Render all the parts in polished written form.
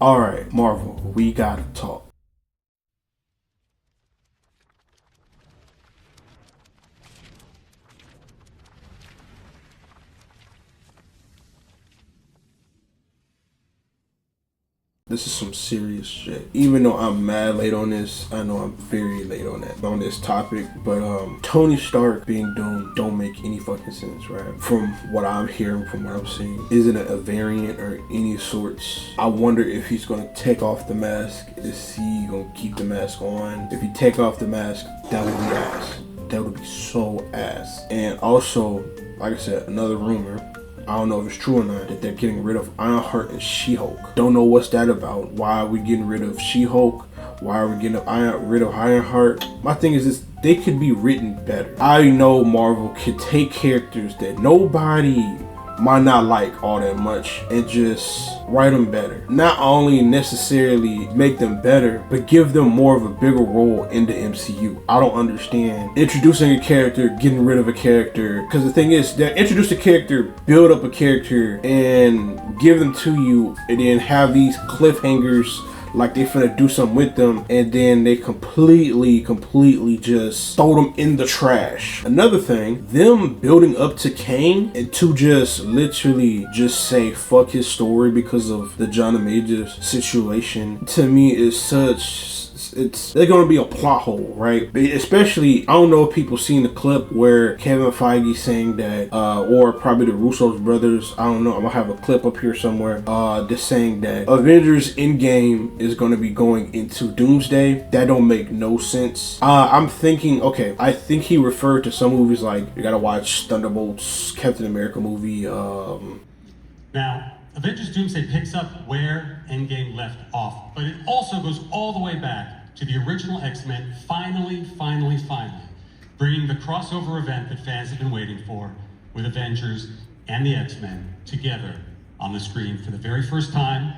Alright, Marvel, we gotta talk. This is some serious shit. Even though I'm mad late on this, I know I'm very late on this topic. But Tony Stark being Doom don't make any fucking sense, right? From what I'm hearing, from what I'm seeing, isn't it a variant or any sorts? I wonder if he's gonna take off the mask. Is he gonna keep the mask on? If he take off the mask, that would be ass. That would be so ass. And also, like I said, another rumor. I don't know if it's true or not that they're getting rid of Ironheart and She-Hulk. Don't know what's that about. Why are we getting rid of She-Hulk? Why are we getting rid of Ironheart? My thing is this, they could be written better. I know Marvel could take characters that nobody might not like all that much and just write them better. Not only necessarily make them better, but give them more of a bigger role in the MCU. I don't understand introducing a character, getting rid of a character, because the thing is that introduce a character, build up a character, and give them to you, and then have these cliffhangers like they finna do something with them, and then they completely just throw them in the trash. Another thing, them building up to Kang and to just literally just say fuck his story because of the Jonah Majors situation, to me is such, they're gonna be a plot hole, right? Especially, I don't know if people seen the clip where Kevin Feige saying that, or probably the Russo's brothers, I don't know, I'm gonna have a clip up here somewhere, just saying that Avengers Endgame is gonna be going into Doomsday. That don't make no sense. I'm thinking, okay, I think he referred to some movies like, you gotta watch Thunderbolts, Captain America movie, Now, Avengers Doomsday picks up where Endgame left off, but it also goes all the way back to the original X-Men, finally, bringing the crossover event that fans have been waiting for, with Avengers and the X-Men together on the screen for the very first time.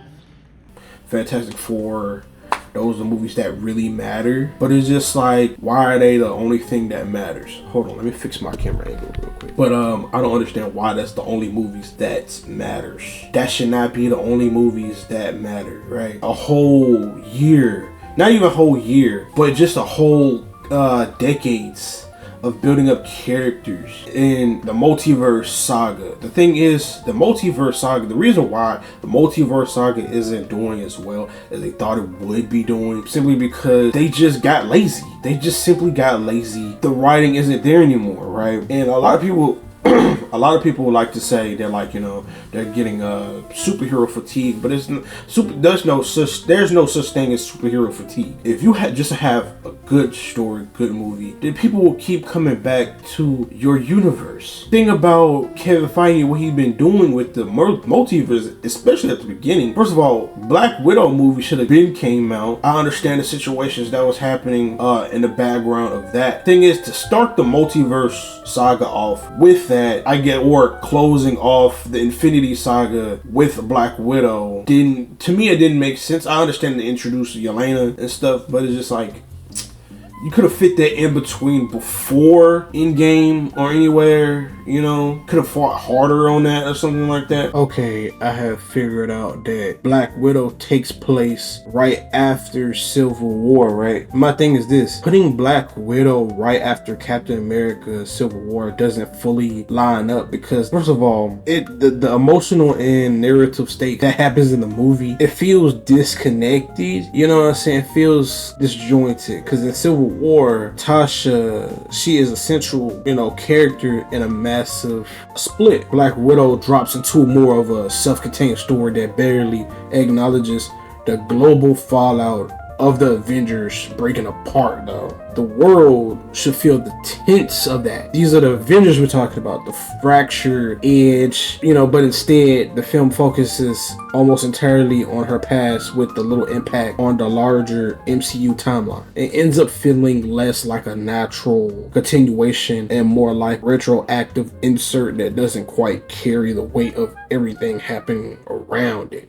Fantastic Four, those are the movies that really matter. But it's just like, why are they the only thing that matters? Hold on, let me fix my camera angle real quick. But I don't understand why that's the only movies that matters. That should not be the only movies that matter, right? A whole year, not even a whole year, but just a whole decades of building up characters in the multiverse saga. The thing is, the multiverse saga, the reason why the multiverse saga isn't doing as well as they thought it would be doing, simply because they just got lazy. They just simply got lazy. The writing isn't there anymore, right? And a lot of people a lot of people like to say they're like, you know, they're getting superhero fatigue, but there's no such thing as superhero fatigue. If you just have a good story, good movie, then people will keep coming back to your universe. Thing about Kevin Feige, what he's been doing with the multiverse, especially at the beginning. First of all, Black Widow movie should have been came out. I understand the situations that was happening in the background of that. Thing is, to start the multiverse saga off with that, I get work closing off the Infinity Saga with Black Widow. To me, it didn't make sense. I understand to introduce Yelena and stuff, but it's just like, you could have fit that in between before Endgame or anywhere, you know? Could have fought harder on that or something like that. Okay, I have figured out that Black Widow takes place right after Civil War, right? My thing is this, putting Black Widow right after Captain America Civil War doesn't fully line up, because first of all, the emotional and narrative state that happens in the movie, it feels disconnected, you know what I'm saying? It feels disjointed, because in Civil War, Tasha, she is a central, you know, character in a massive split. Black Widow drops into more of a self-contained story that barely acknowledges the global fallout of the Avengers breaking apart, though. The world should feel the tense of that. These are the Avengers we're talking about, the fractured edge, you know, but instead the film focuses almost entirely on her past with the little impact on the larger MCU timeline. It ends up feeling less like a natural continuation and more like retroactive insert that doesn't quite carry the weight of everything happening around it.